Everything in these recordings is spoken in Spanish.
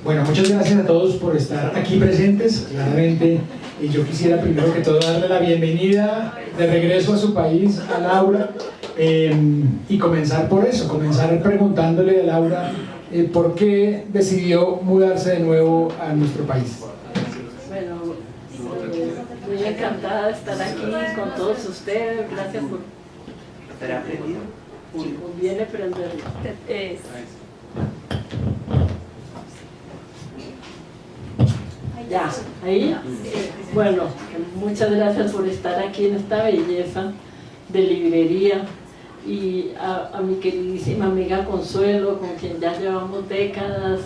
Bueno, muchas gracias a todos por estar aquí presentes. Claramente, yo quisiera primero que todo darle la bienvenida de regreso a su país a Laura, y comenzar por eso, comenzar preguntándole a Laura por qué decidió mudarse de nuevo a nuestro país. Bueno, muy encantada de estar aquí con todos ustedes. Gracias por conviene aprenderlo. Ya, ahí. Bueno, muchas gracias por estar aquí en esta belleza de librería, y a mi queridísima amiga Consuelo, con quien ya llevamos décadas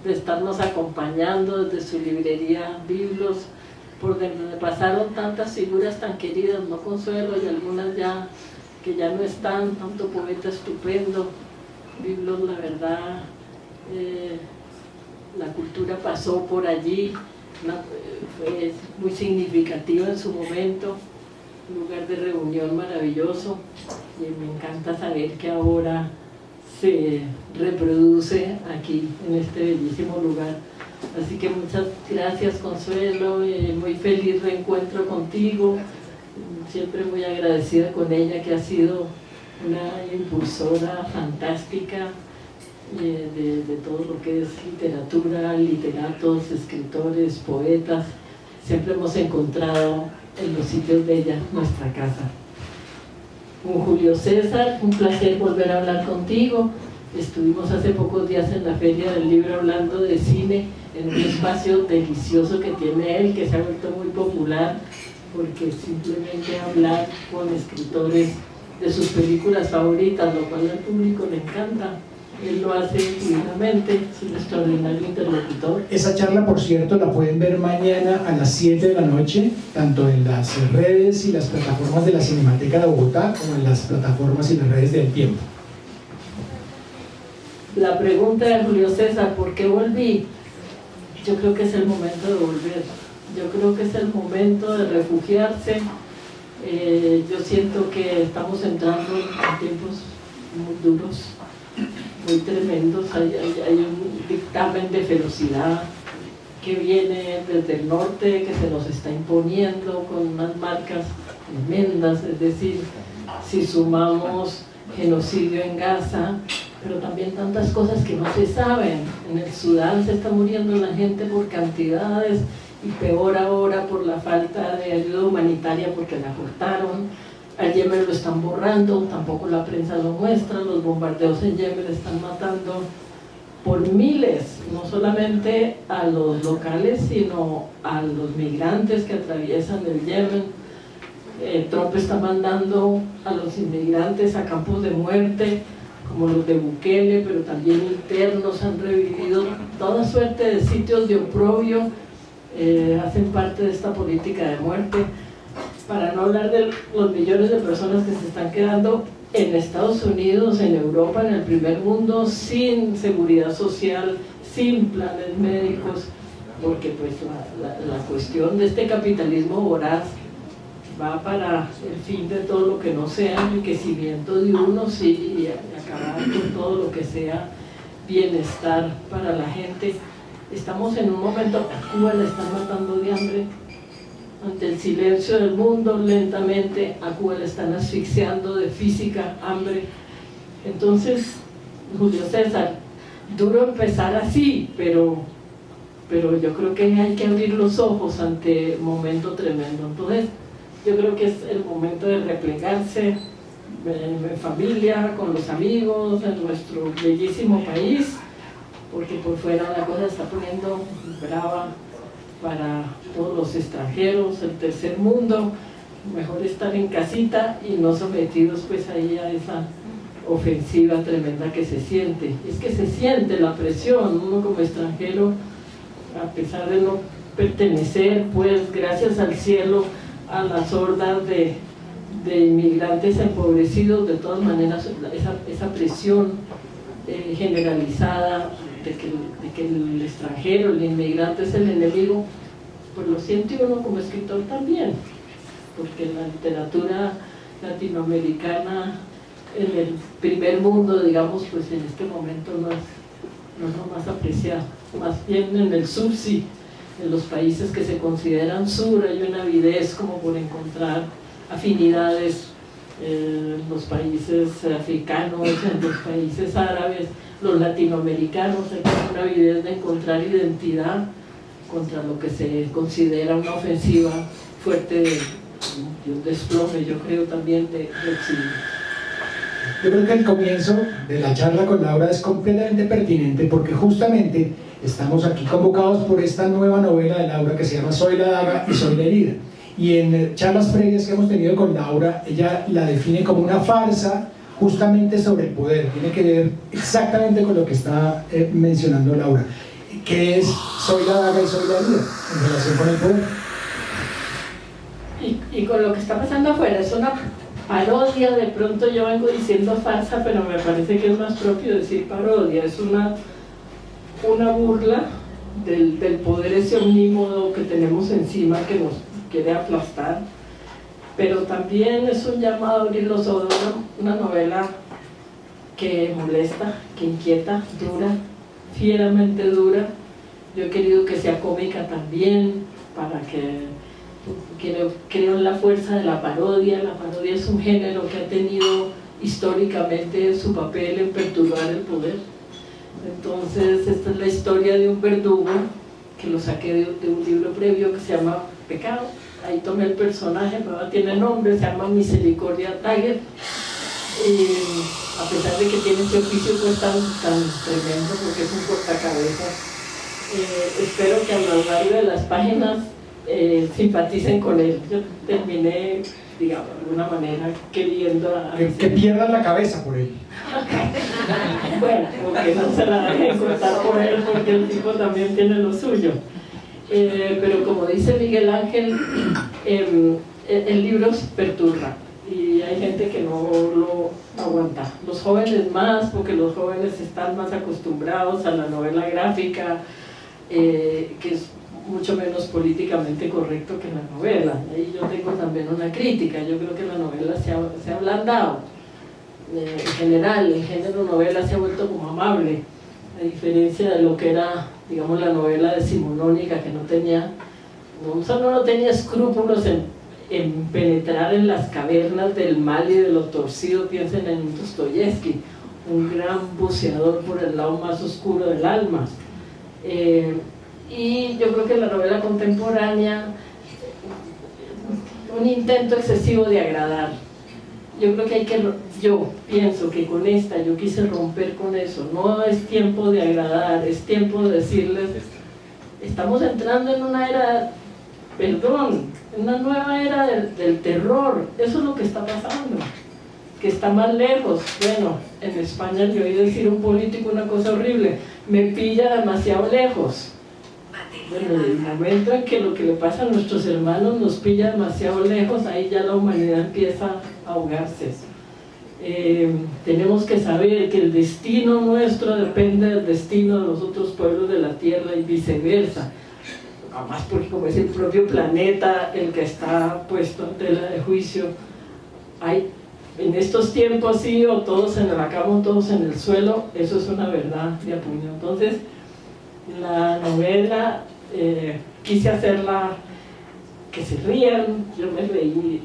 de estarnos acompañando desde su librería Biblos, por donde pasaron tantas figuras tan queridas, ¿no, Consuelo? Y algunas ya que ya no están, tanto poeta estupendo. Biblos, la verdad, la cultura pasó por allí, fue muy significativa en su momento, un lugar de reunión maravilloso, y me encanta saber que ahora se reproduce aquí en este bellísimo lugar. Así que muchas gracias, Consuelo, muy feliz reencuentro contigo, siempre muy agradecida con ella, que ha sido una impulsora fantástica de todo lo que es literatura, literatos, escritores, poetas. Siempre hemos encontrado en los sitios de ella nuestra casa. Con Julio César, un placer volver a hablar contigo. Estuvimos hace pocos días en la Feria del Libro hablando de cine, en un espacio delicioso que tiene él, que se ha vuelto muy popular, porque simplemente hablar con escritores de sus películas favoritas, lo cual al público le encanta. Él lo hace dignamente, es un extraordinario interlocutor. Esa charla, por cierto, la pueden ver mañana a las 7 de la noche, tanto en las redes y las plataformas de la Cinemateca de Bogotá, como en las plataformas y las redes del Tiempo. La pregunta de Julio César, ¿por qué volví? Yo creo que es el momento de volver. Yo creo que es el momento de refugiarse. Yo siento que estamos entrando en tiempos muy duros, muy tremendos. Hay un dictamen de ferocidad que viene desde el norte, que se nos está imponiendo con unas marcas tremendas. Es decir, si sumamos genocidio en Gaza, pero también tantas cosas que no se saben. En el Sudán se está muriendo la gente por cantidades, y peor ahora por la falta de ayuda humanitaria, porque la cortaron. Al Yemen lo están borrando, tampoco la prensa lo muestra. Los bombardeos en Yemen están matando por miles, no solamente a los locales, sino a los migrantes que atraviesan el Yemen. Trump está mandando a los inmigrantes a campos de muerte, como los de Bukele, pero también internos. Han revivido toda suerte de sitios de oprobio, hacen parte de esta política de muerte, para no hablar de los millones de personas que se están quedando en Estados Unidos, en Europa, en el primer mundo, sin seguridad social, sin planes médicos, porque pues la cuestión de este capitalismo voraz va para el fin de todo lo que no sea enriquecimiento de unos, y acabar con todo lo que sea bienestar para la gente. Estamos en un momento, a Cuba la están matando de hambre, ante el silencio del mundo. Lentamente a Cuba la están asfixiando de física, hambre. Entonces, Julio César, duro empezar así, pero yo creo que hay que abrir los ojos ante un momento tremendo. Entonces, yo creo que es el momento de replegarse en familia, con los amigos, en nuestro bellísimo país, porque por fuera la cosa se está poniendo brava para todos los extranjeros, el tercer mundo. Mejor estar en casita y no sometidos pues ahí a esa ofensiva tremenda que se siente. Es que se siente la presión, uno como extranjero, a pesar de no pertenecer, pues gracias al cielo, a las hordas de inmigrantes empobrecidos, de todas maneras esa presión generalizada de que el extranjero, el inmigrante es el enemigo, pues lo siente uno como escritor también, porque la literatura latinoamericana en el primer mundo, digamos, pues en este momento no es lo más apreciado. más bien en el sur sí, en los países que se consideran sur hay una avidez como por encontrar afinidades, en los países africanos, en los países árabes, los latinoamericanos, hay una avidez de encontrar identidad contra lo que se considera una ofensiva fuerte de un desplome, yo creo también de exilio. Yo creo que el comienzo de la charla con Laura es completamente pertinente porque justamente estamos aquí convocados por esta nueva novela de Laura que se llama Soy la daga y soy la herida. Y en charlas previas que hemos tenido con Laura, ella la define como una farsa justamente sobre el poder. Tiene que ver exactamente con lo que está mencionando Laura, que es Soy la daga y soy la herida en relación con el poder. Y con lo que está pasando afuera, es una parodia, de pronto yo vengo diciendo farsa, pero me parece que es más propio decir parodia, es una burla del poder ese omnímodo que tenemos encima que nos quiere aplastar, pero también es un llamado a abrir los ojos, una novela que molesta, que inquieta, dura, fieramente dura. Yo he querido que sea cómica también, para que creo en la fuerza de la parodia. La parodia es un género que ha tenido históricamente su papel en perturbar el poder. Entonces esta es la historia de un verdugo que lo saqué de un libro previo que se llama Pecado. Ahí tomé el personaje, pero tiene nombre, se llama Misericordia Tiger. A pesar de que tiene ese oficio pues tan tremendo porque es un cortacabezas, espero que a lo largo de las páginas simpaticen con él. Yo terminé, digamos, de alguna manera queriendo que pierdan la cabeza por él. Bueno, porque no se la dejen cortar por él, porque el tipo también tiene lo suyo. Pero como dice Miguel Ángel, el libro perturba y hay gente que no lo aguanta. Los jóvenes más, porque los jóvenes están más acostumbrados a la novela gráfica, que es mucho menos políticamente correcto que la novela. Ahí yo tengo también una crítica. Yo creo que la novela se ha ablandado. En general, el género novela se ha vuelto como amable, a diferencia de lo que era, digamos, la novela decimonónica, que no solo no tenía escrúpulos en penetrar en las cavernas del mal y de lo torcido. Piensen en Dostoyevsky, un gran buceador por el lado más oscuro del alma. Y yo creo que la novela contemporánea, un intento excesivo de agradar. Yo pienso que con esta yo quise romper con eso. No es tiempo de agradar, es tiempo de decirles, estamos entrando en una era, en una nueva era del terror. Eso es lo que está pasando, que está más lejos. Bueno, en España le oí decir a un político una cosa horrible: me pilla demasiado lejos. Bueno, en el momento en que lo que le pasa a nuestros hermanos nos pilla demasiado lejos, ahí ya la humanidad empieza a ahogarse. Tenemos que saber que el destino nuestro depende del destino de los otros pueblos de la tierra y viceversa. Además, porque como es el propio planeta el que está puesto en tela de juicio, en estos tiempos sí, o todos en la cama o todos en el suelo, eso es una verdad de apuño. Entonces, la novela quise hacerla que se rían, yo me reí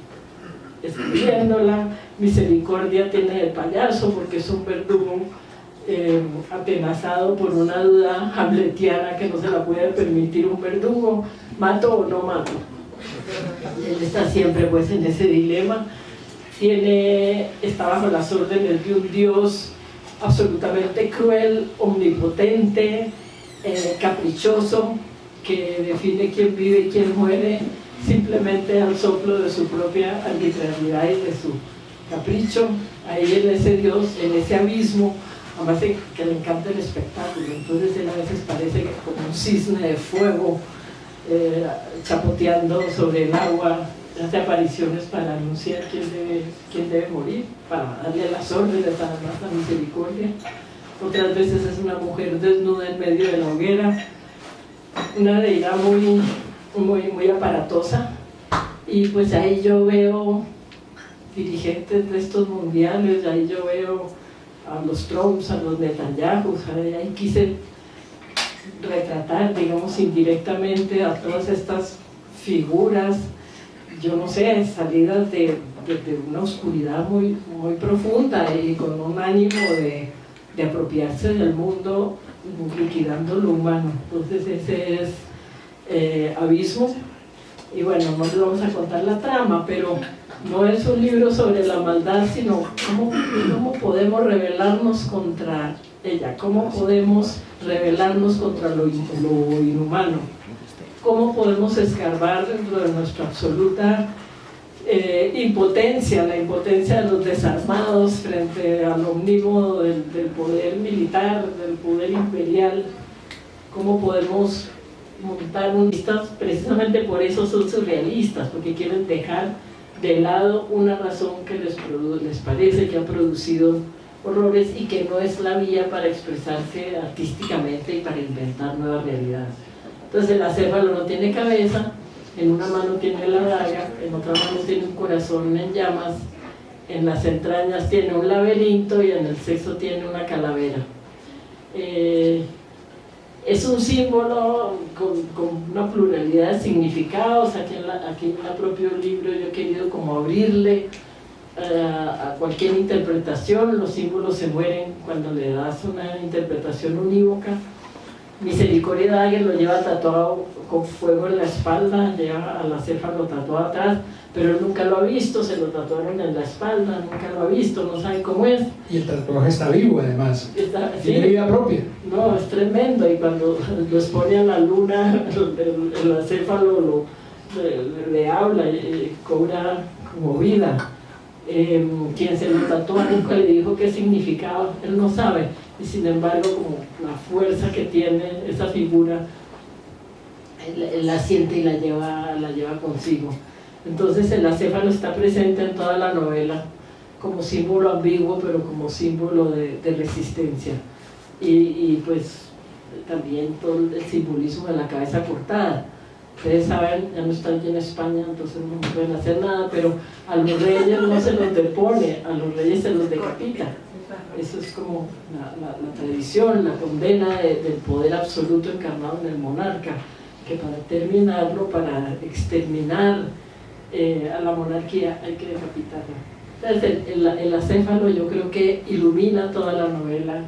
escribiéndola. Misericordia tiene el payaso porque es un verdugo atenazado por una duda hamletiana que no se la puede permitir un verdugo: ¿mato o no mato? Él está siempre pues en ese dilema. Está bajo las órdenes de un Dios absolutamente cruel, omnipotente, caprichoso, que define quién vive y quién muere simplemente al soplo de su propia arbitrariedad y de su capricho. Ahí en ese Dios, en ese abismo, además que le encanta el espectáculo, entonces él a veces parece como un cisne de fuego chapoteando sobre el agua, hace apariciones para anunciar quién debe morir, para darle las órdenes además a Misericordia. Otras veces es una mujer desnuda en medio de la hoguera, una deidad muy aparatosa. Y pues ahí yo veo dirigentes de estos mundiales, ahí yo veo a los Trumps, a los Netanyahu, ahí quise retratar, digamos, indirectamente a todas estas figuras, yo no sé, salidas de una oscuridad muy, muy profunda y con un ánimo de apropiarse del mundo, liquidando lo humano. Entonces ese es Abismo. Y bueno, no les vamos a contar la trama, pero no es un libro sobre la maldad, sino cómo podemos rebelarnos contra ella, cómo podemos rebelarnos contra lo inhumano, cómo podemos escarbar dentro de nuestra absoluta impotencia, la impotencia de los desarmados frente al omnímodo del poder militar, del poder imperial, cómo podemos montar listas. Precisamente por eso son surrealistas, porque quieren dejar de lado una razón que les parece que ha producido horrores y que no es la vía para expresarse artísticamente y para inventar nuevas realidades. Entonces el acéfalo no tiene cabeza, en una mano tiene la daga, en otra mano tiene un corazón en llamas, en las entrañas tiene un laberinto y en el sexo tiene una calavera. Es un símbolo con una pluralidad de significados. Aquí en el propio libro yo he querido como abrirle a cualquier interpretación. Los símbolos se mueren cuando le das una interpretación unívoca. Misericordia Dagger lo lleva tatuado con fuego en la espalda, lleva al acéfalo tatuado atrás, pero él nunca lo ha visto, se lo tatuaron en la espalda, nunca lo ha visto, no sabe cómo es. Y el tatuaje está vivo además, tiene vida propia. No, es tremendo, y cuando lo expone a la luna, el acéfalo le habla y cobra como vida. Quien se lo tatuó nunca le dijo qué significaba, él no sabe, y sin embargo como la fuerza que tiene esa figura, él la siente y la lleva consigo. Entonces el acéfalo está presente en toda la novela como símbolo ambiguo, pero como símbolo de resistencia, y pues también todo el simbolismo de la cabeza cortada. Ustedes saben, ya no están aquí en España, entonces no pueden hacer nada, pero a los reyes no se los depone, a los reyes se los decapita. Eso es como la tradición, la condena del poder absoluto encarnado en el monarca, que para terminarlo, para exterminar a la monarquía, hay que decapitarla. Entonces el acéfalo yo creo que ilumina toda la novela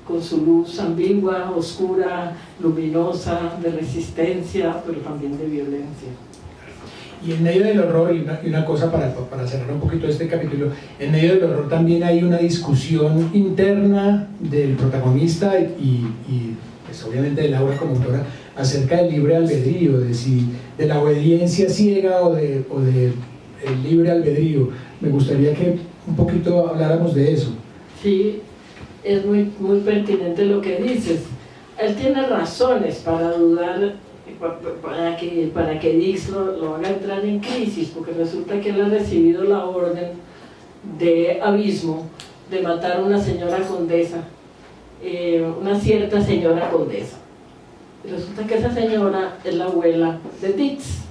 con su luz ambigua, oscura, luminosa, de resistencia, pero también de violencia. Y en medio del horror, y una cosa para cerrar un poquito este capítulo, en medio del horror también hay una discusión interna del protagonista y pues obviamente de Laura como autora, acerca del libre albedrío, de la obediencia ciega o de el libre albedrío. Me gustaría que un poquito habláramos de eso. Sí, es muy, muy pertinente lo que dices. Él tiene razones para dudar, para que Dix lo haga entrar en crisis, porque resulta que él ha recibido la orden de Abismo de matar a una señora condesa, una cierta señora condesa. Resulta que esa señora es la abuela de Dix,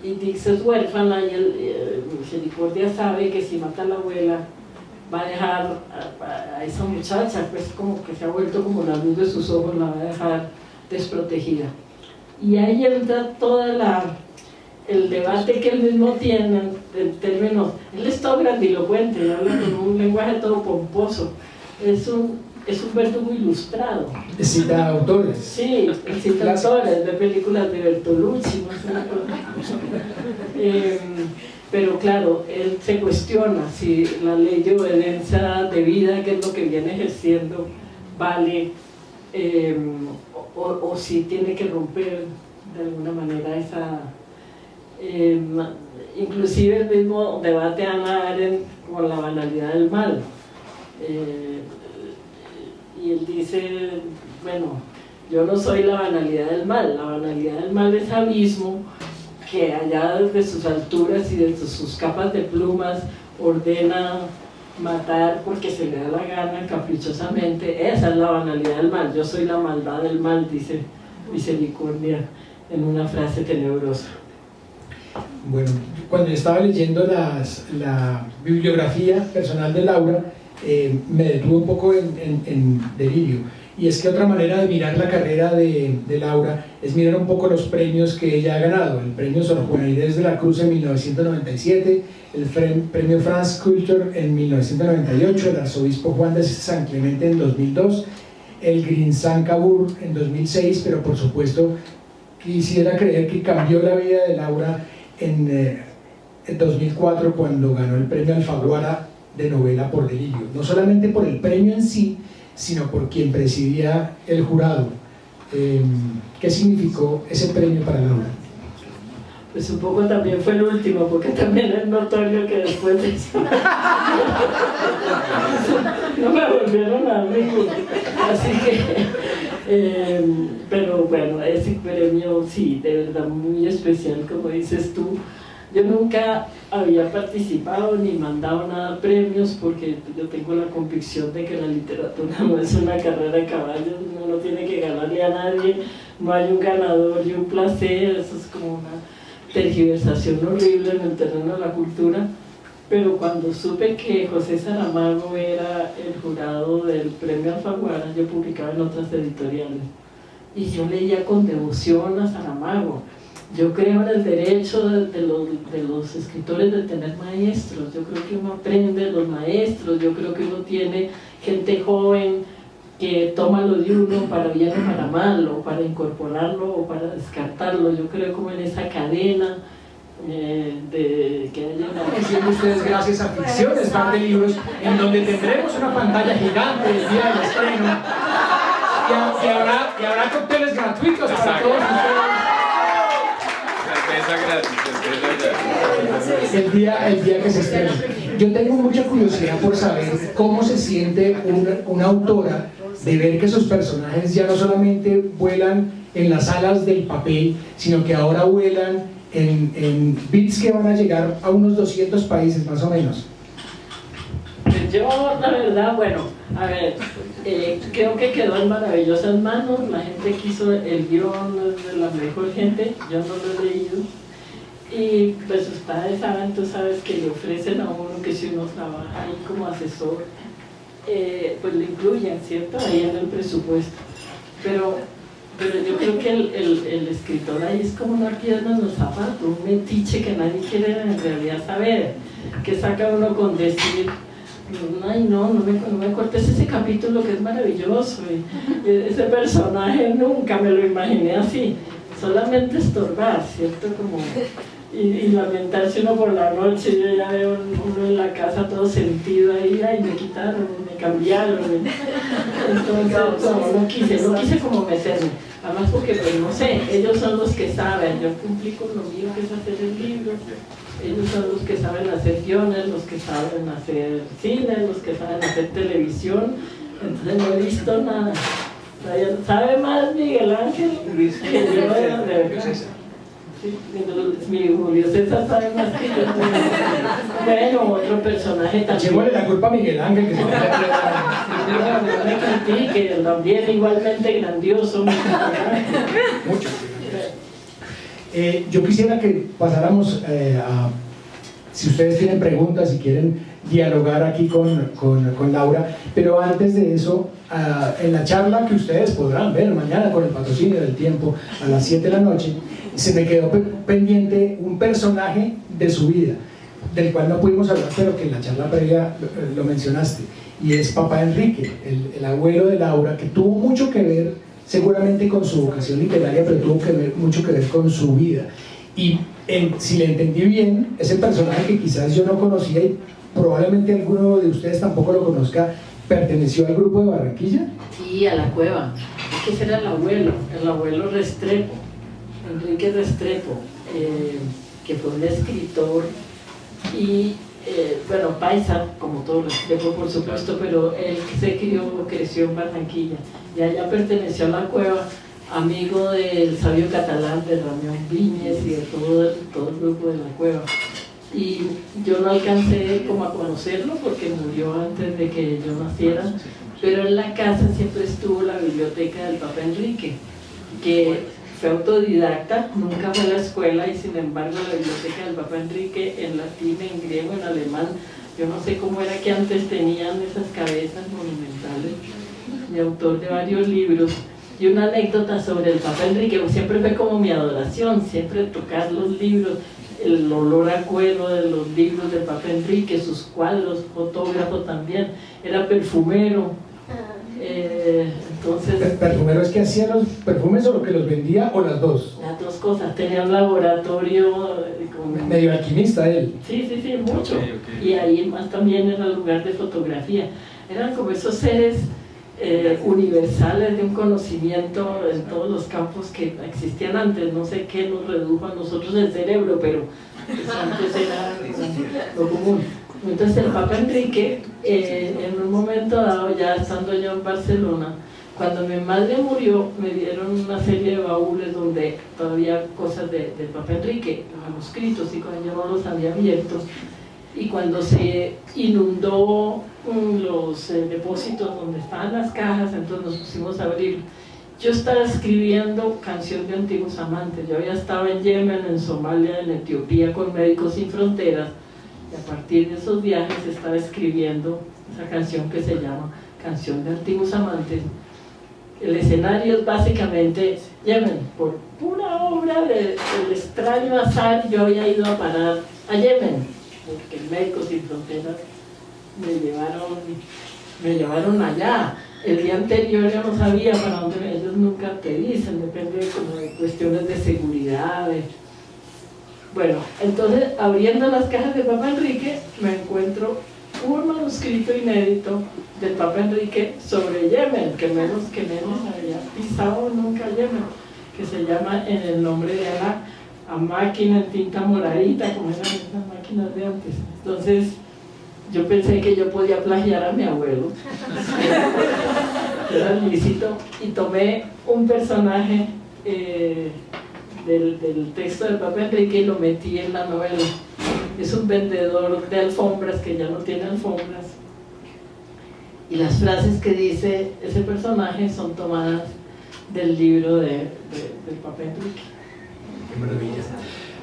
y Dix es huérfana, y Misericordia sabe que si mata a la abuela va a dejar a esa muchacha, pues como que se ha vuelto como la luz de sus ojos, la va a dejar desprotegida. Y ahí entra el debate que él mismo tiene en términos, él es todo grandilocuente, y habla con un lenguaje todo pomposo, es un verdugo ilustrado. Cita autores. Sí, cita autores de películas de Bertolucci, pero claro, él se cuestiona si la ley de obediencia debida, que es lo que viene ejerciendo, vale, o si tiene que romper de alguna manera esa... inclusive el mismo debate a Hannah Arendt con la banalidad del mal. Y él dice, bueno, yo no soy la banalidad del mal, la banalidad del mal es Abismo, que allá desde sus alturas y desde sus capas de plumas ordena matar porque se le da la gana caprichosamente. Esa es la banalidad del mal, yo soy la maldad del mal, dice Misericordia en una frase tenebrosa. Bueno, cuando estaba leyendo la bibliografía personal de Laura, me detuve un poco en delirio, y es que otra manera de mirar la carrera de Laura es mirar un poco los premios que ella ha ganado. El premio Sor Juana Inés de la Cruz en 1997, el premio France Culture en 1998, el arzobispo Juan de San Clemente en 2002, el Grinsan Cabur en 2006, pero por supuesto quisiera creer que cambió la vida de Laura en 2004 cuando ganó el premio Alfaguara de novela por Delirio, no solamente por el premio en sí, sino por quien presidía el jurado. ¿Qué significó ese premio para Laura? Pues un poco también fue el último, porque también es notorio que después de eso no me volvieron a mí, así que pero bueno, ese premio sí, de verdad muy especial, como dices tú. Yo nunca había participado ni mandado nada a premios, porque yo tengo la convicción de que la literatura no es una carrera de caballos, uno no tiene que ganarle a nadie, no hay un ganador y un placer, eso es como una tergiversación horrible en el terreno de la cultura. Pero cuando supe que José Saramago era el jurado del premio Alfaguara, yo publicaba en otras editoriales y yo leía con devoción a Saramago. Yo creo en el derecho de los escritores de tener maestros. Yo creo que uno aprende de los maestros, yo creo que uno tiene gente joven que toma lo de uno para bien o para mal, o para incorporarlo o para descartarlo. Yo creo como en esa cadena de que haya una... Diciendo ustedes gracias a Ficciones, par de libros, en donde tendremos una pantalla gigante el día del estreno y habrá cócteles gratuitos para todos ustedes. El día que se estrena. Yo tengo mucha curiosidad por saber cómo se siente una autora de ver que sus personajes ya no solamente vuelan en las alas del papel, sino que ahora vuelan en bits que van a llegar a unos 200 países más o menos. Yo, la verdad, bueno, a ver, creo que quedó en maravillosas manos. La gente quiso el guión de la mejor gente, yo no lo he leído. Y pues ustedes saben, tú sabes que le ofrecen a uno que si uno trabaja ahí como asesor, pues le incluyen, ¿cierto? Ahí en el presupuesto. Pero yo creo que el escritor ahí es como una piedra en los zapatos, un metiche que nadie quiere en realidad saber, que saca uno con decir, ay no me cortes ese capítulo que es maravilloso, y ese personaje nunca me lo imaginé así, solamente estorbar, ¿cierto? Como, y lamentarse uno por la noche. Yo ya veo uno en la casa todo sentido ahí, ay, me quitaron, me cambiaron, entonces no quise como meterme, además porque pues no sé, ellos son los que saben, yo cumplí con lo mío que es hacer el libro, ellos son los que saben hacer guiones, los que saben hacer cine, los que saben hacer televisión, entonces no he visto nada. ¿Sabe más Miguel Ángel que yo de verdad? Sí, mi Julio César sabe más que yo. Bueno, otro personaje también. Echémosle la culpa a Miguel Ángel, que se no me critique, también igualmente grandioso. Mucho. Yo quisiera que pasáramos a, si ustedes tienen preguntas, si quieren dialogar aquí con Laura, pero antes de eso, en la charla que ustedes podrán ver mañana con el patrocinio del Tiempo a las 7 de la noche, se me quedó pendiente un personaje de su vida, del cual no pudimos hablar, pero que en la charla previa lo mencionaste, y es Papá Enrique, el abuelo de Laura, que tuvo mucho que ver seguramente con su vocación literaria, pero tuvo mucho que ver con su vida. Y si le entendí bien, ese personaje que quizás yo no conocía y probablemente alguno de ustedes tampoco lo conozca, ¿perteneció al grupo de Barranquilla? Sí, a la cueva. Es que ese era el abuelo Restrepo, Enrique Restrepo, que fue un escritor y, bueno, paisa, como todo Restrepo por supuesto, pero él creció en Barranquilla y allá perteneció a la cueva, amigo del sabio catalán, de Ramón Viñes y de todo el grupo de la cueva. Y yo no alcancé como a conocerlo porque murió antes de que yo naciera, pero en la casa siempre estuvo la biblioteca del Papa Enrique, que fue autodidacta, nunca fue a la escuela, y sin embargo la biblioteca del Papa Enrique en latín, en griego, en alemán, yo no sé cómo era que antes tenían esas cabezas monumentales. y autor de varios libros. Y una anécdota sobre el Papa Enrique, siempre fue como mi adoración, siempre tocar los libros, el olor a cuero de los libros del Papa Enrique, sus cuadros, fotógrafo también, era perfumero. Entonces, ¿Perfumero es que hacía los perfumes o lo que los vendía o las dos? las dos cosas, tenía un laboratorio medio alquimista él. Sí, mucho. Y ahí más también era el lugar de fotografía. Eran como esos seres universales de un conocimiento en todos los campos que existían antes. No sé qué nos redujo a nosotros el cerebro, pero pues antes era lo común. Entonces el Papa Enrique, en un momento dado, ya estando yo en Barcelona, cuando mi madre murió, me dieron una serie de baúles donde todavía cosas del Papa Enrique, manuscritos, y cuando yo no los había abierto, y cuando se inundó los depósitos donde estaban las cajas, entonces nos pusimos a abrir. Yo estaba escribiendo Canción de Antiguos Amantes. Yo había estado en Yemen, en Somalia, en Etiopía con Médicos Sin Fronteras, y a partir de esos viajes estaba escribiendo esa canción que se llama Canción de Antiguos Amantes. El escenario es básicamente Yemen. Por pura obra del extraño azar, yo había ido a parar a Yemen, porque Médicos Sin Fronteras me llevaron allá. El día anterior yo no sabía para dónde, ellos nunca te dicen, depende como de cuestiones de seguridad. Bueno, entonces abriendo las cajas del Papa Enrique me encuentro un manuscrito inédito del Papa Enrique sobre Yemen, que menos había pisado nunca Yemen, que se llama En el nombre de Alá, a máquina en tinta moradita, como eran esas máquinas de antes. Entonces yo pensé que yo podía plagiar a mi abuelo, era lícito, y tomé un personaje del texto del Papa Enrique y lo metí en la novela. Es un vendedor de alfombras que ya no tiene alfombras, y las frases que dice ese personaje son tomadas del libro del Papa Enrique. Qué maravilla.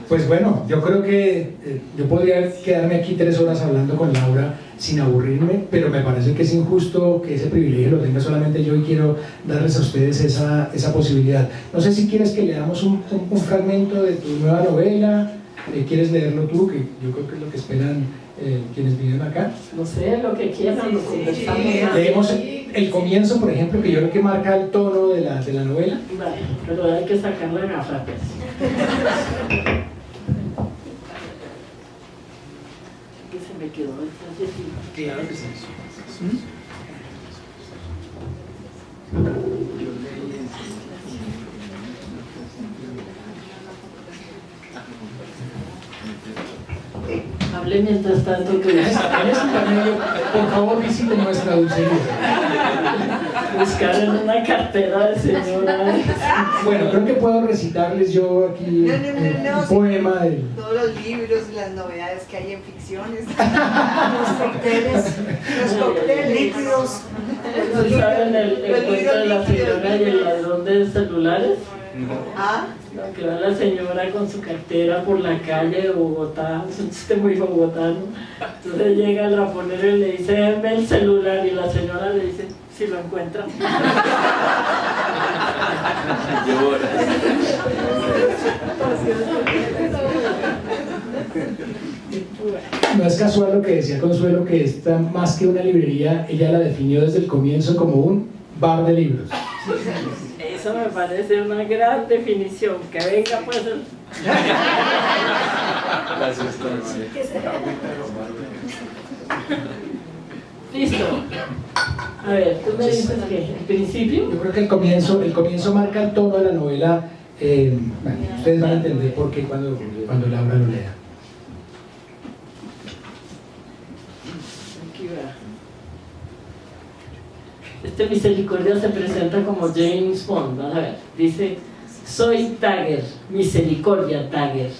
Pues bueno, yo creo que yo podría quedarme aquí 3 horas hablando con Laura sin aburrirme, pero me parece que es injusto que ese privilegio lo tenga solamente yo, y quiero darles a ustedes esa posibilidad. No sé si quieres que leamos un fragmento de tu nueva novela. ¿Quieres leerlo tú? Que yo creo que es lo que esperan quienes viven acá. No sé, lo que quieran, lo conversamos. Leemos el comienzo, por ejemplo, que yo creo que marca el tono de la novela. Vale, pero hay que sacar la gafa, pues. Que se me quedó el frasecito. Claro que sí. Hable mientras tanto que por favor, visite nuestra dulcería. buscar en una cartera de señora. Bueno, creo que puedo recitarles yo aquí un poema de... Todos los libros, las novedades que hay en ficciones. Los cócteles líquidos. ¿Ustedes saben el cuento de la señora y el ladrón de celulares? ¿Ah? Que va la señora con su cartera por la calle de Bogotá, es un chiste muy bogotano. Entonces llega el raponero y le dice, denme el celular, y la señora le dice, si lo encuentra. No es casual lo que decía Consuelo, que esta, más que una librería, ella la definió desde el comienzo como un bar de libros. Eso me parece una gran definición. Que venga pues Listo. A ver, tú me dices que en principio. Yo creo que el comienzo marca el tono de la novela. Bueno, ustedes van a entender por qué cuando Laura lo lea. Aquí va. Este Misericordia se presenta como James Bond. A ver, dice: soy Tagger, Misericordia Tagger.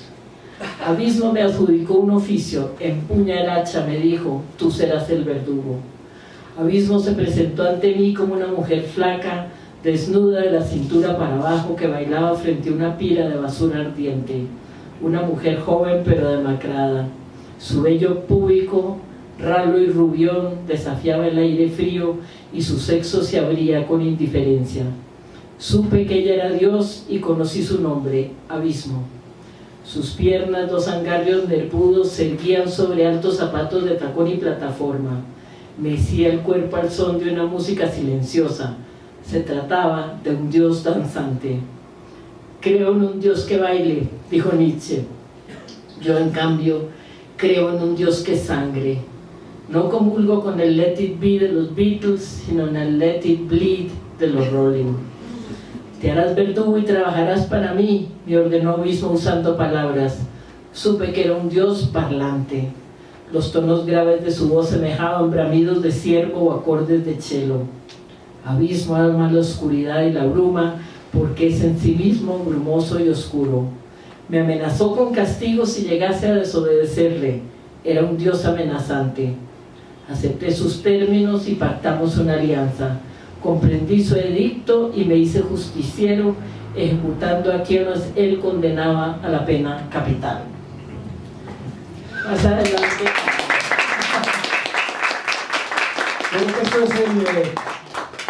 Abismo me adjudicó un oficio, empuña el hacha, me dijo, tú serás el verdugo. Abismo se presentó ante mí como una mujer flaca, desnuda de la cintura para abajo, que bailaba frente a una pira de basura ardiente. Una mujer joven pero demacrada. Su vello púbico Ralo y rubión, desafiaba el aire frío y su sexo se abría con indiferencia. Supe que ella era Dios y conocí su nombre, Abismo. Sus piernas, dos angarrios nervudos, se erguían sobre altos zapatos de tacón y plataforma. Mecía el cuerpo al son de una música silenciosa. Se trataba de un Dios danzante. Creo en un Dios que baile, dijo Nietzsche. Yo, en cambio, creo en un Dios que sangre. No comulgo con el Let It Be de los Beatles, sino en el Let It Bleed de los Rolling. Te harás verdugo y trabajarás para mí, me ordenó Abismo usando palabras. Supe que era un Dios parlante. Los tonos graves de su voz semejaban bramidos de ciervo o acordes de cello. Abismo ama la oscuridad y la bruma, porque es en sí mismo brumoso y oscuro. Me amenazó con castigo si llegase a desobedecerle. Era un Dios amenazante. Acepté sus términos y pactamos una alianza. Comprendí su edicto y me hice justiciero, ejecutando a quienes él condenaba a la pena capital. Más adelante. Creo que esto es el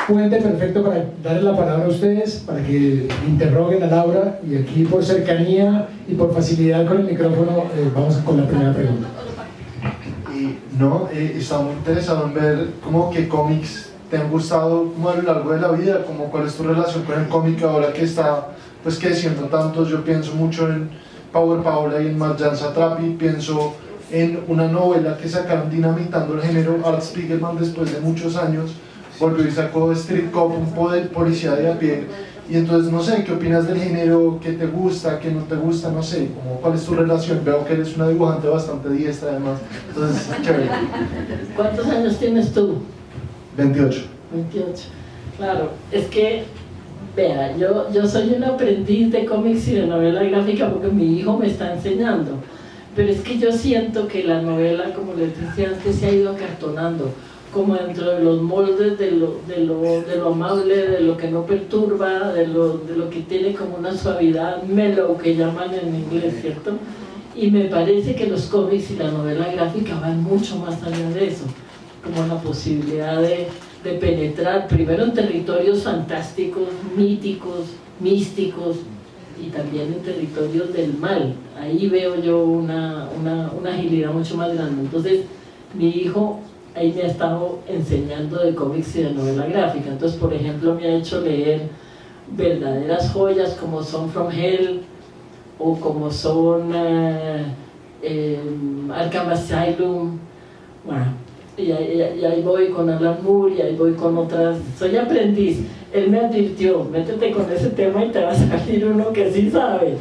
puente perfecto para darle la palabra a ustedes, para que interroguen a Laura, y aquí por cercanía y por facilidad con el micrófono vamos con la primera pregunta. No, estaba muy interesado en ver como qué cómics te han gustado como a lo largo de la vida, como cuál es tu relación con el cómic ahora que está pues creciendo tanto. Yo pienso mucho en Power Paola y en Marjan Satrapi, pienso en una novela que sacaron dinamitando el género. Art Spiegelman, después de muchos años, volvió y sacó Street Cop, un policía de a pie. Y entonces no sé, ¿qué opinas del género? ¿Qué te gusta? ¿Qué no te gusta? No sé, como, ¿cuál es tu relación? Veo que eres una dibujante bastante diestra además, entonces chévere. ¿Cuántos años tienes tú? 28. 28. Claro, es que, vea, yo soy un aprendiz de cómics y de novela gráfica porque mi hijo me está enseñando. Pero es que yo siento que la novela, como les decía antes, se ha ido acartonando, como dentro de los moldes de lo amable, de lo que no perturba, de lo que tiene como una suavidad mellow, que llaman en inglés, ¿cierto? Y me parece que los cómics y la novela gráfica van mucho más allá de eso, como la posibilidad de penetrar primero en territorios fantásticos, míticos, místicos, y también en territorios del mal. Ahí veo yo una agilidad mucho más grande. Entonces, mi hijo ahí me ha estado enseñando de cómics y de novela gráfica. Entonces, por ejemplo, me ha hecho leer verdaderas joyas como son From Hell, o como son Arkham Asylum. Bueno, y ahí voy con Alan Moore, y ahí voy con otras. Soy aprendiz. Él me advirtió, métete con ese tema y te va a salir uno que sí sabe.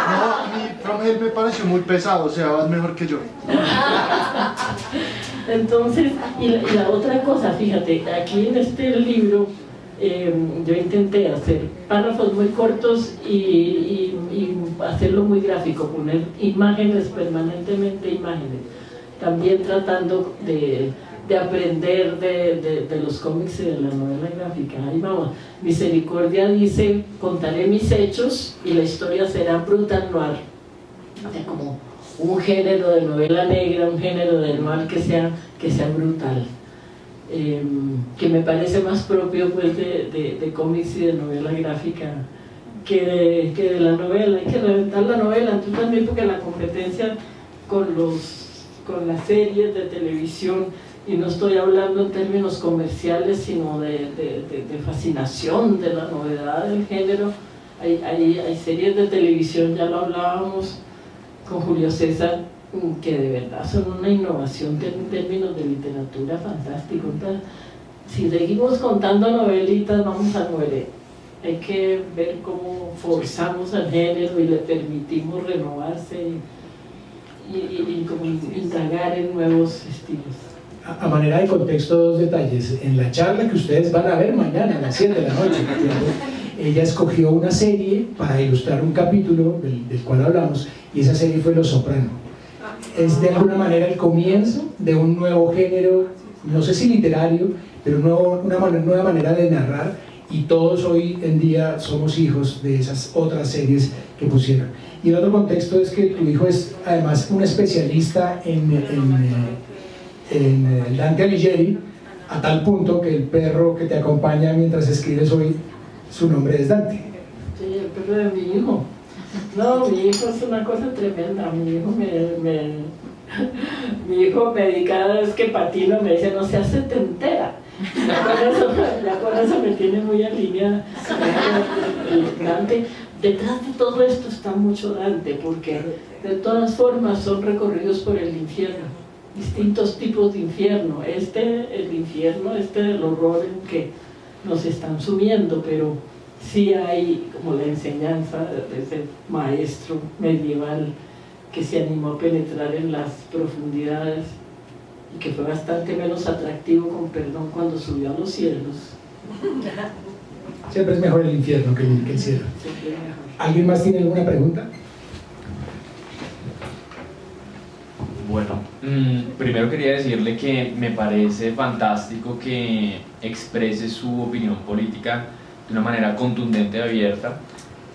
No, a mí From Hell me pareció muy pesado, o sea, vas mejor que yo. Entonces, y la otra cosa, fíjate, aquí en este libro yo intenté hacer párrafos muy cortos y hacerlo muy gráfico, poner imágenes, permanentemente imágenes, también tratando de aprender de los cómics y de la novela gráfica. Ahí vamos. Misericordia dice: contaré mis hechos y la historia será brutal noir, o sea, como un género de novela negra, un género de noir que sea brutal, que me parece más propio pues de cómics y de novela gráfica que de la novela. Hay que reventar la novela, tú también, porque la competencia con las series de televisión, y no estoy hablando en términos comerciales, sino de fascinación, de la novedad del género. Hay series de televisión, ya lo hablábamos con Julio César, que de verdad son una innovación en términos de literatura fantástico. Entonces, si seguimos contando novelitas, vamos a muere. Hay que ver cómo forzamos al género y le permitimos renovarse y como indagar en nuevos estilos. A manera de contexto, dos detalles. En la charla que ustedes van a ver mañana a las 7 de la noche, ella escogió una serie para ilustrar un capítulo del cual hablamos, y esa serie fue Los Soprano. Es de alguna manera el comienzo de un nuevo género, no sé si literario, pero una nueva manera de narrar, y todos hoy en día somos hijos de esas otras series que pusieron. Y el otro contexto es que tu hijo es además un especialista en Dante Alighieri, a tal punto que el perro que te acompaña mientras escribes hoy, su nombre es Dante. Sí, el perro de mi hijo. No, mi hijo es una cosa tremenda. Mi hijo mi hijo cada vez que patino me dice, no seas setentera. Ya con eso me tiene muy alineada. Dante, detrás de todo esto está mucho Dante, porque de todas formas son recorridos por el infierno, distintos tipos de infierno. El infierno, del horror en que nos están sumiendo, pero sí hay como la enseñanza de ese maestro medieval que se animó a penetrar en las profundidades y que fue bastante menos atractivo, con perdón, cuando subió a los cielos. Siempre es mejor el infierno que el cielo. Siempre mejor. ¿Alguien más tiene alguna pregunta? Bueno, primero quería decirle que me parece fantástico que exprese su opinión política de una manera contundente y abierta.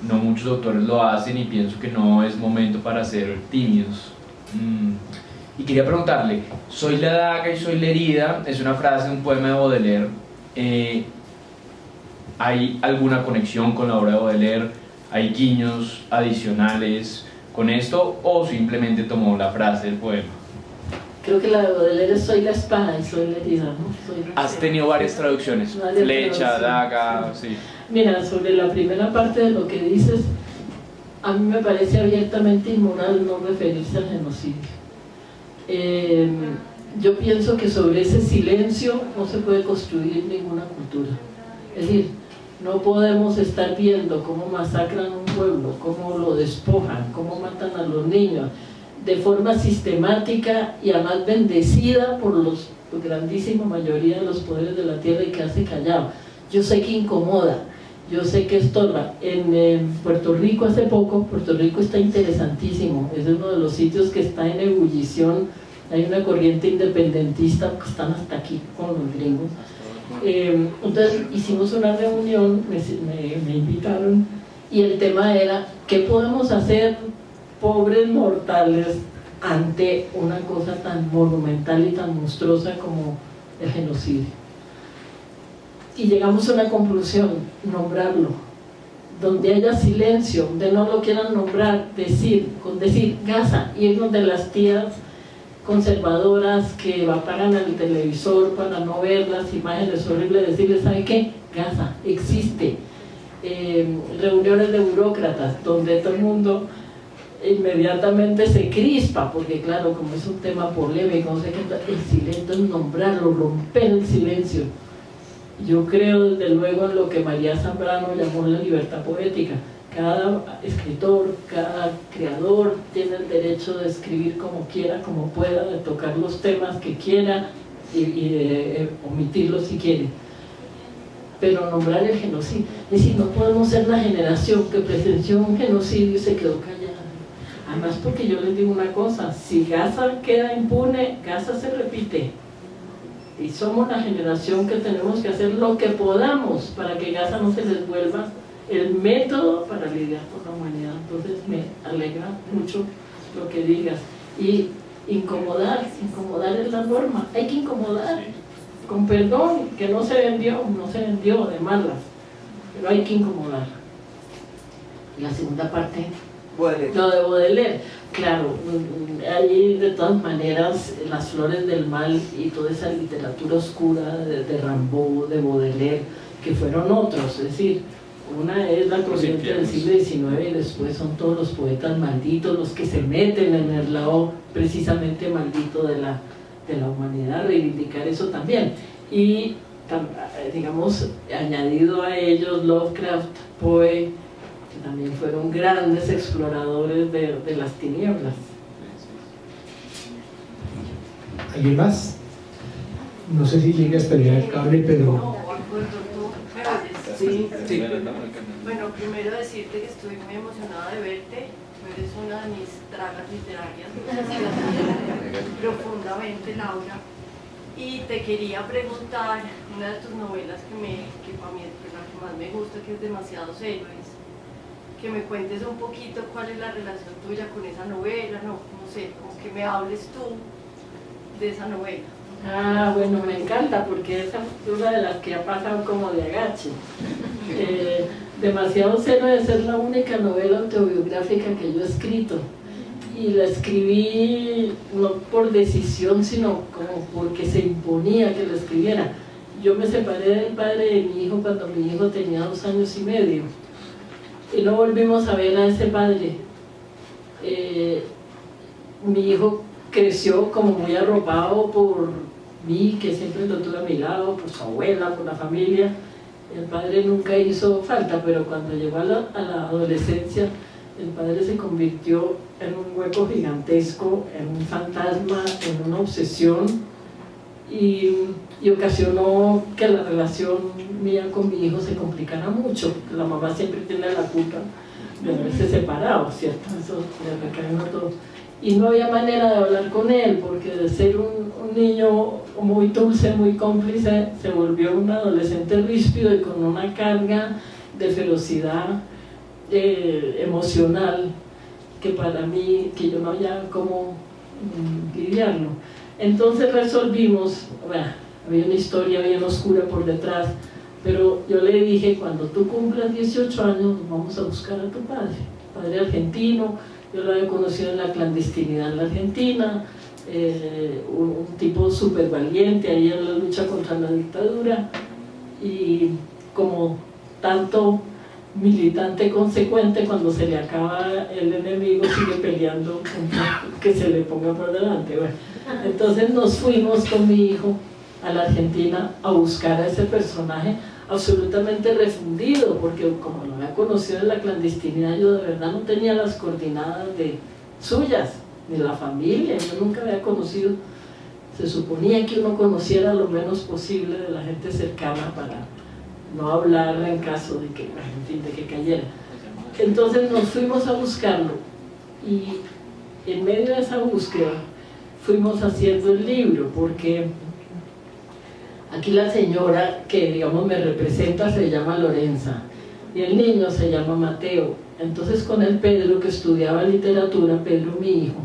No muchos autores lo hacen y pienso que no es momento para ser tímidos. Y quería preguntarle, soy la daga y soy la herida, es una frase de un poema de Baudelaire. ¿Hay alguna conexión con la obra de Baudelaire? ¿Hay guiños adicionales con esto o simplemente tomó la frase del poema? Creo que la de Baudelaire es soy la espada y soy la herida, ¿no? Has tenido varias traducciones, flecha, daga, sí. Mira, sobre la primera parte de lo que dices, a mí me parece abiertamente inmoral no referirse al genocidio. Yo pienso que sobre ese silencio no se puede construir ninguna cultura. Es decir, no podemos estar viendo cómo masacran un pueblo, cómo lo despojan, cómo matan a los niños de forma sistemática y además bendecida por la grandísima mayoría de los poderes de la tierra y que hace callado. Yo sé que incomoda, yo sé que estorba. En Puerto Rico hace poco, Puerto Rico está interesantísimo, es uno de los sitios que está en ebullición, hay una corriente independentista que están hasta aquí con los gringos. Entonces hicimos una reunión, me invitaron y el tema era ¿qué podemos hacer, pobres mortales, ante una cosa tan monumental y tan monstruosa como el genocidio? Y llegamos a una conclusión: nombrarlo. Donde haya silencio, donde no lo quieran nombrar, decir Gaza, irnos de las tías conservadoras que apagan el televisor para no ver las imágenes horribles, decirles, ¿sabe qué? Gaza existe. Reuniones de burócratas donde todo el mundo inmediatamente se crispa, porque claro, como es un tema polémico, no sé qué, el silencio es nombrarlo, romper el silencio. Yo creo desde luego en lo que María Zambrano llamó la libertad poética. Cada escritor, cada creador tiene el derecho de escribir como quiera, como pueda, de tocar los temas que quiera y de omitirlos si quiere. Pero nombrar el genocidio, es decir, no podemos ser la generación que presenció un genocidio y se quedó callada. Además, porque yo les digo una cosa, si Gaza queda impune, Gaza se repite. Y somos la generación que tenemos que hacer lo que podamos para que Gaza no se les vuelva el método para lidiar con la humanidad. Entonces me alegra mucho lo que digas. Y incomodar es la norma, hay que incomodar, con perdón, que no se vendió de malas, pero hay que incomodar. Y la segunda parte, lo de Baudelaire, claro, ahí de todas maneras las flores del mal y toda esa literatura oscura de Rimbaud, de Baudelaire, que fueron otros, es decir, una es la corriente del siglo XIX y después son todos los poetas malditos los que se meten en el lado precisamente maldito de la humanidad, reivindicar eso también. Y digamos, añadido a ellos Lovecraft, Poe, que también fueron grandes exploradores de las tinieblas. ¿Alguien más? No sé si llegue a pelear el cable, pero... Sí. Bueno, primero decirte que estoy muy emocionada de verte. Tú eres una de mis tragas literarias. Profundamente, Laura. Y te quería preguntar, una de tus novelas que para mí es la que más me gusta, que es Demasiados Héroes, que me cuentes un poquito cuál es la relación tuya con esa novela, no sé, como que me hables tú de esa novela. Ah, bueno, me encanta porque esa es una de las que ha pasado como de agache. Demasiados Héroes es la única novela autobiográfica que yo he escrito. Y la escribí no por decisión, sino como porque se imponía que la escribiera. Yo me separé del padre de mi hijo cuando mi hijo tenía 2 años y medio. Y no volvimos a ver a ese padre. Mi hijo creció como muy arropado por mí, que siempre lo tuve a mi lado, por su abuela, por la familia. El padre nunca hizo falta, pero cuando llegó a la adolescencia, el padre se convirtió en un hueco gigantesco, en un fantasma, en una obsesión, y ocasionó que la relación mía con mi hijo se complicara mucho. La mamá siempre tiene la culpa de haberse separado, ¿cierto? Eso le recae a todos. Y no había manera de hablar con él, porque de ser un niño muy dulce, muy cómplice, se volvió un adolescente ríspido y con una carga de ferocidad emocional que para mí, que yo no había cómo lidiarlo. Entonces resolvimos, bueno, había una historia bien oscura por detrás, pero yo le dije, cuando tú cumplas 18 años, vamos a buscar a tu padre argentino. Yo lo había conocido en la clandestinidad en la Argentina, un tipo súper valiente ahí en la lucha contra la dictadura, y como tanto militante consecuente, cuando se le acaba el enemigo sigue peleando con que se le ponga por delante. Bueno, entonces nos fuimos con mi hijo a la Argentina a buscar a ese personaje absolutamente refundido, porque como lo había conocido en la clandestinidad, yo de verdad no tenía las coordenadas suyas, ni la familia, yo nunca había conocido. Se suponía que uno conociera lo menos posible de la gente cercana para no hablar en caso de que, en fin, de que cayera. Entonces nos fuimos a buscarlo, y en medio de esa búsqueda fuimos haciendo el libro, porque aquí la señora que, digamos, me representa se llama Lorenza y el niño se llama Mateo. Entonces con el Pedro, que estudiaba literatura, Pedro mi hijo,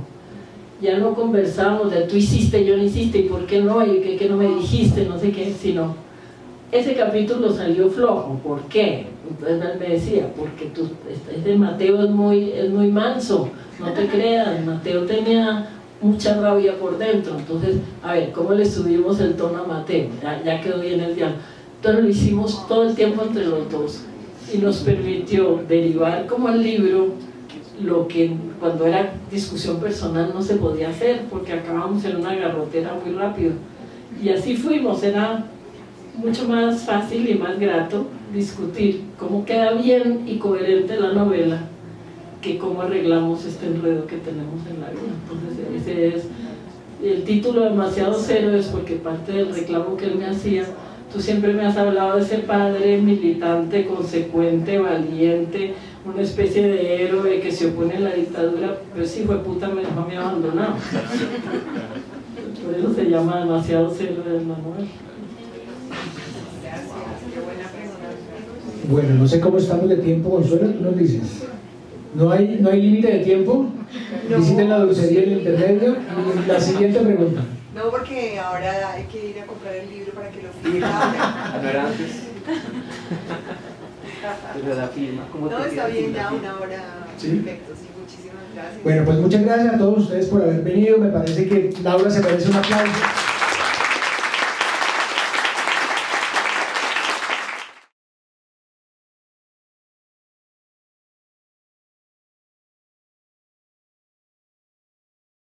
ya no conversábamos de tú hiciste, yo no hiciste, y por qué no, y que no me dijiste, no sé qué, sino ese capítulo salió flojo. ¿Por qué? Entonces él me decía, porque este Mateo es muy manso, no te creas, Mateo tenía mucha rabia por dentro. Entonces, a ver, ¿cómo le subimos el tono a Mateo? Ya quedó bien el diálogo. Entonces lo hicimos todo el tiempo entre los dos, y nos permitió derivar como el libro lo que cuando era discusión personal no se podía hacer, porque acabamos en una garrotera muy rápido. Y así fuimos. Era mucho más fácil y más grato discutir cómo queda bien y coherente la novela que cómo arreglamos este enredo que tenemos en la vida. Entonces ese es el título. Demasiados Héroes, porque parte del reclamo que él me hacía: tú siempre me has hablado de ese padre militante, consecuente, valiente, una especie de héroe que se opone a la dictadura, pero ese hijo de puta me dejó a mí abandonado. Por eso se llama Demasiados Héroes la novela. Bueno, no sé cómo estamos de tiempo, Consuelo, tú nos dices. ¿No hay límite de tiempo? No. Visiten la dulcería en el intermedio. Y la siguiente pregunta. No, porque ahora hay que ir a comprar el libro para que lo firme. ¿No era antes? Pero la firma, ¿cómo No, te está queda bien, firma? ya una hora. ¿Sí? Perfecto, sí, muchísimas gracias. Bueno, pues muchas gracias a todos ustedes por haber venido. Me parece que Laura se merece un aplauso.